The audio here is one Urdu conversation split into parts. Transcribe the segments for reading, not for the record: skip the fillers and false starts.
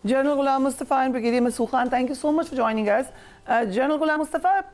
General Ghulam Mustafa and Brigadier Masood Khan, thank you so much for joining us. General Ghulam Mustafa,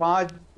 5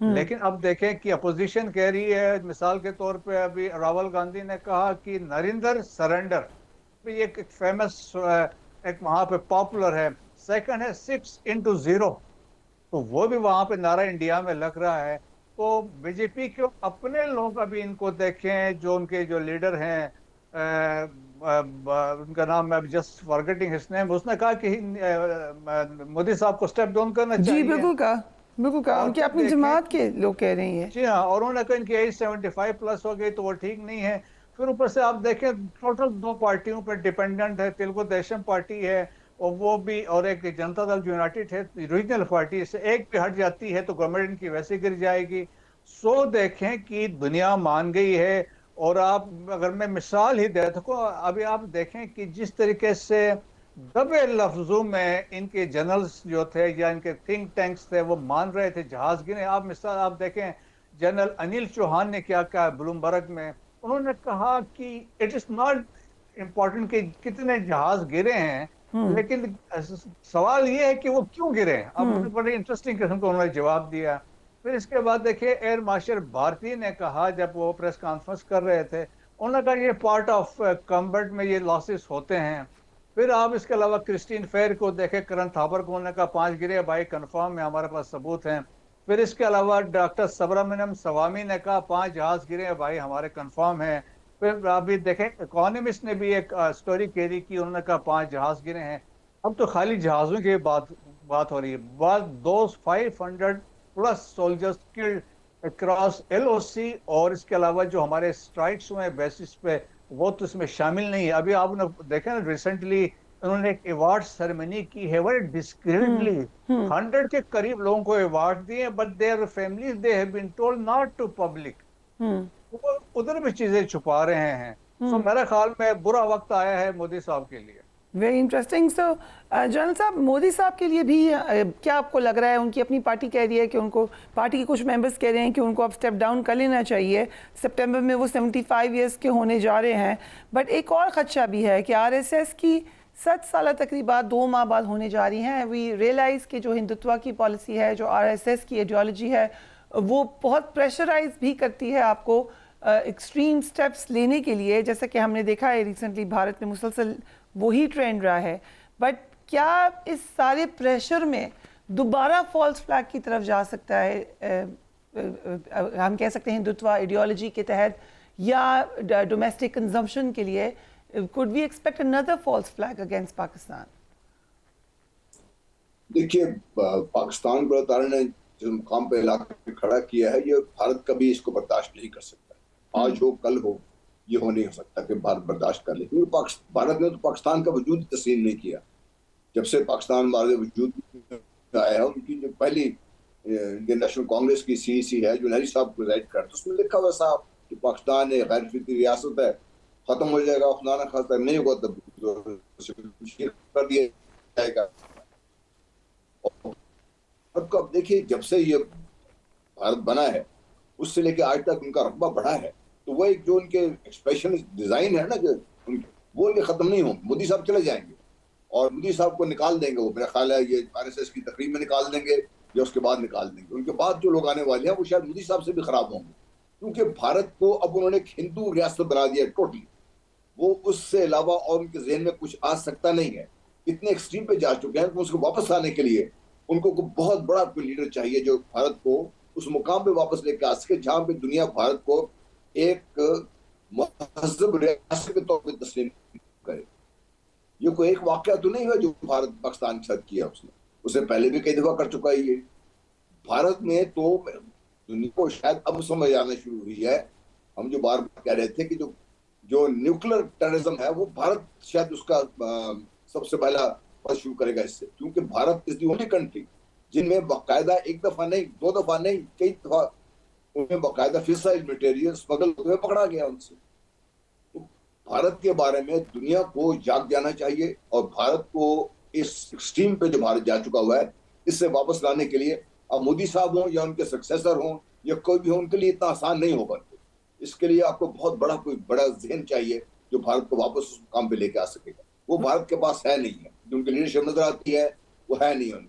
لیکن اب دیکھیں کہ اپوزیشن کہہ رہی ہے، مثال کے طور پہ ابھی راول گاندھی نے کہا کہ نریندر سرنڈر، یہ ایک فیمس ایک وہاں پہ پاپولر ہے، سیکنڈ ہے 6-0، تو وہ بھی وہاں پہ نعرہ انڈیا میں لگ رہا ہے. تو بی جے پی کے اپنے لوگ ابھی ان کو دیکھیں، جو ان کے جو لیڈر ہیں، ان کا نام میں جسٹ فارگیٹنگ ہز نیم، اس نے کہا کہ مودی صاحب کو سٹیپ ڈاؤن کرنا جی چاہیے. بالکل کہا اور ان کی پھر اپنی دیکھیں، جماعت کے لوگ کہہ رہے ہیں. جی ہاں، اور انہوں نے کہا ان کی ایج 75 پلس ہو گئی تو وہ ٹھیک نہیں ہے. پھر اوپر سے آپ دیکھیں ٹوٹل 2 پارٹیوں پہ ڈیپینڈنٹ ہے، تیلگو دیشم پارٹی ہے اور وہ بھی، اور ایک جنتا دل یونائٹڈ ہے ریجنل پارٹی، سے ایک بھی ہٹ جاتی ہے تو گورنمنٹ ان کی ویسے گر جائے گی. سو دیکھیں کہ دنیا مان گئی ہے. اور آپ اگر میں مثال ہی دے سکوں، ابھی آپ دیکھیں کہ جس طریقے سے دبے لفظوں میں ان کے جنرلز جو تھے یا ان کے تھنک ٹینکس تھے وہ مان رہے تھے جہاز گرے. آپ مثال آپ دیکھیں جنرل انیل چوہان نے کیا کہا بلومبرگ میں، انہوں نے کہا کہ اٹ از ناٹ امپورٹنٹ کہ کتنے جہاز گرے ہیں، لیکن سوال یہ ہے کہ وہ کیوں گرے. اب بڑی انٹرسٹنگ قسم کو انہوں نے جواب دیا. پھر اس کے بعد دیکھیں ایئر مارشل بھارتی نے کہا جب وہ پریس کانفرنس کر رہے تھے، انہوں نے کہا یہ پارٹ آف کمبٹ میں یہ لاسز ہوتے ہیں. پھر آپ اس کے علاوہ کرسٹین فیر کو دیکھیں، کرن تھاپر کو، انہوں نے کہا 5 گرے بھائی کنفرم ہے، ہمارے پاس ثبوت ہیں. پھر اس کے علاوہ ڈاکٹر سبرامنیم سوامی نے کہا 5 جہاز گرے بھائی ہمارے کنفرم ہیں. پھر آپ بھی دیکھیں اکانومسٹ نے بھی ایک سٹوری کیری کی، انہوں نے کہا 5 جہاز گرے ہیں. اب تو خالی جہازوں کی بات ہو رہی ہے. بعد 500 plus soldiers killed across LOC، اور اس کے علاوہ جو ہمارے اسٹرائکس ہوئے ہیں بیسس پہ وہ تو اس میں شامل نہیں ہے. ابھی آپ نے دیکھا نا ریسنٹلی انہوں نے ایک ایوارڈ سیریمنی کی ہے، بڑے ڈسکریٹلی 100 کے قریب لوگوں کو ایوارڈ دیے، but their families they have been told not to public. وہ ادھر بھی چیزیں چھپا رہے ہیں. سو میرا خیال میں برا وقت آیا ہے مودی صاحب کے لیے. Very interesting. سو جنرل صاحب، مودی صاحب کے لیے بھی کیا آپ کو لگ رہا ہے، ان کی اپنی پارٹی کہہ رہی ہے کہ ان کو، پارٹی کے کچھ ممبرز کہہ رہے ہیں کہ ان کو اب سٹیپ ڈاؤن کر لینا چاہیے، سپٹمبر میں وہ 75 ایئرس کے ہونے جا رہے ہیں. بٹ ایک اور خدشہ بھی ہے کہ RSS کی 7 سالہ تقریبات 2 ماہ بعد ہونے جا رہی ہیں. وی ریئلائز کہ جو ہندوتوا کی پالیسی ہے، جو RSS کی ایڈیالوجی ہے، وہ بہت پریشرائز بھی کرتی ہے آپ کو ایکسٹریم سٹیپس لینے کے لیے، جیسا کہ ہم نے دیکھا ہے ریسنٹلی بھارت میں مسلسل وہی ٹرینڈ رہا ہے. بٹ کیا اس سارے پریشر میں دوبارہ فالس فلیگ کی طرف جا سکتا ہے، ہم کہہ سکتے ہیں ہندوتوا ایڈیالوجی کے تحت، یا ڈومیسٹک کنزمپشن کے لیے could we expect another false flag against Pakistan؟ دیکھیے، پاکستان کو اللہ تعالیٰ نے جس مقام پہ علاقے کھڑا کیا ہے، یہ بھارت کبھی اس کو برداشت نہیں کر سکتا. آج ہو کل ہو، یہ ہو نہیں سکتا کہ بھارت برداشت کر لے، کیونکہ بھارت نے تو پاکستان کا وجود تسلیم نہیں کیا. جب سے پاکستان ہمارے وجود میں آیا ہے، ان کی جو پہلی انڈین نیشنل کانگریس کی CEC ہے جو نہری صاحب پریزائڈ کرتے، اس میں لکھا ہوا صاحب کہ پاکستان ایک غیر فطری ریاست ہے، ختم ہو جائے گا خدا نہ خواستہ، نہیں ہوگا تب کر دیا جائے گا. اب دیکھیے، جب سے یہ بھارت بنا ہے اس سے لے کے آج تک ان کا رقبہ بڑھا ہے، تو وہ ایک جو ان کے ایکسپریشن ڈیزائن ہے نا، جو وہ ان کے ختم نہیں ہوں. مودی صاحب چلے جائیں گے اور مودی صاحب کو نکال دیں گے، وہ میرا خیال ہے یہ RSS کی تقریب میں نکال دیں گے یا اس کے بعد نکال دیں گے. ان کے بعد جو لوگ آنے والے ہیں وہ شاید مودی صاحب سے بھی خراب ہوں گے، کیونکہ بھارت کو اب انہوں نے ایک ہندو ریاست بنا دیا ٹوٹلی. وہ اس سے علاوہ اور ان کے ذہن میں کچھ آ سکتا نہیں ہے. اتنے ایکسٹریم پہ جا چکے ہیں کہ اس کو واپس لانے کے لیے ان کو بہت بڑا کوئی لیڈر چاہیے جو بھارت کو اس مقام پہ واپس لے کے آ سکے جہاں پہ دنیا بھارت کو ایک مہذب ریاست کے طور پہ تسلیم کرے. یہ کوئی ایک واقعہ تو نہیں ہوا جو بھارت پاکستان کے ساتھ کیا، اس نے اسے پہلے بھی کئی دفعہ کر چکا ہے. یہ بھارت میں تو دنیا کو شاید اب سمجھ آنا شروع ہوئی ہے. ہم جو بار بار کہہ رہے تھے کہ جو نیوکلر ٹیررزم ہے وہ بھارت شاید اس کا سب سے پہلا شروع کرے گا اس سے، کیونکہ بھارت از دی اونلی کنٹری جن میں باقاعدہ ایک دفعہ نہیں، 2 دفعہ نہیں، کئی دفعہ ان میں باقاعدہ فسائل مٹیریل اسمگل ہوئے پکڑا گیا ان سے. بھارت کے بارے میں دنیا کو جاگ جانا چاہیے، اور بھارت کو اس ایکسٹریم پہ جو بھارت جا چکا ہوا ہے اس سے واپس لانے کے لیے اب مودی صاحب ہوں یا ان کے سکسیسر ہوں یا کوئی بھی ہو، ان کے لیے اتنا آسان نہیں ہوگا. اس کے لیے آپ کو بہت بڑا کوئی بڑا ذہن چاہیے جو بھارت کو واپس اس مقام پہ لے کے آ سکے گا. وہ بھارت کے پاس ہے نہیں ہے. جو ان کی لیڈرشپ نظر آتی ہے وہ ہے نہیں.